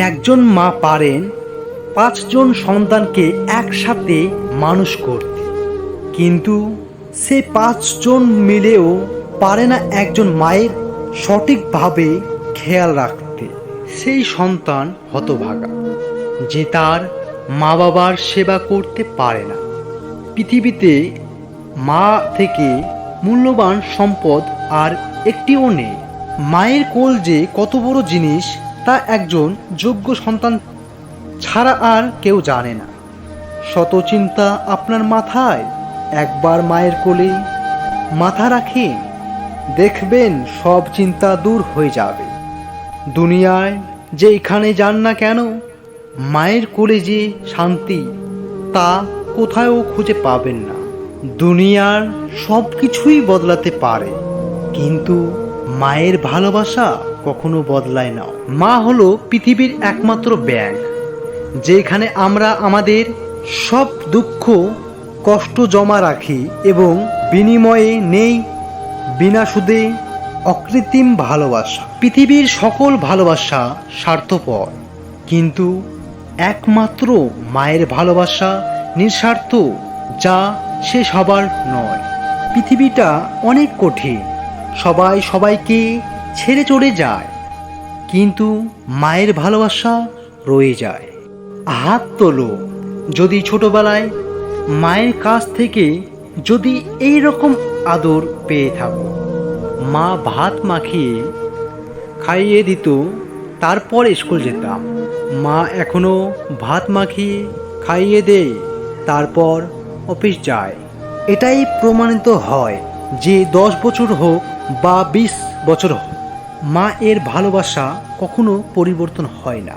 একজন মা পারেন ৫ জন সন্তানকে একসাথে মানুষ করতে, কিন্তু সে ৫ জন মিলেও পারে না একজন মায়ের সঠিকভাবে খেয়াল রাখতে। সেই সন্তান হতভাগা, যে তার মা বাবার সেবা করতে পারে না। পৃথিবীতে মা থেকে মূল্যবান সম্পদ আর একটিও নেই। মায়ের কোল যে কত বড় জিনিস তা একজন যোগ্য সন্তান ছাড়া আর কেউ জানে না। শত চিন্তা আপনার মাথায়, একবার মায়ের কোলে মাথা রাখেন, দেখবেন সব চিন্তা দূর হয়ে যাবে। দুনিয়ায় যেখানে যান না কেন, মায়ের কোলে যে শান্তি তা কোথাও খুঁজে পাবেন না। দুনিয়ার সব কিছুই বদলাতে পারে, কিন্তু মায়ের ভালোবাসা কখনো বদলায় না। মা হলো পৃথিবীর একমাত্র ব্যাংক, যেখানে আমরা আমাদের সব দুঃখ কষ্ট জমা রাখি এবং বিনিময়ে নেই বিনা সুদে অকৃত্রিম ভালোবাসা। পৃথিবীর সকল ভালোবাসা স্বার্থপর, কিন্তু একমাত্র মায়ের ভালোবাসা নিঃস্বার্থ, যা সে সবার নয়। পৃথিবীটা অনেক কঠিন, সবাই সবাইকে ছেড়ে চলে যায়, কিন্তু মায়ের ভালোবাসা রয়ে যায়। হাত তোলো যদি ছোটবেলায় মায়ের কাছ থেকে যদি এই রকম আদর পেয়ে থাকো। মা ভাত মাখিয়ে খাইয়ে দিত, তারপর স্কুল যেতাম। মা এখনো ভাত মাখিয়ে খাইয়ে দেয়, তারপর অফিস যায়। এটাই প্রমাণিত হয় যে 10 বছর হোক বা 20 বছর হোক, মা এর ভালোবাসা কখনো পরিবর্তন হয় না।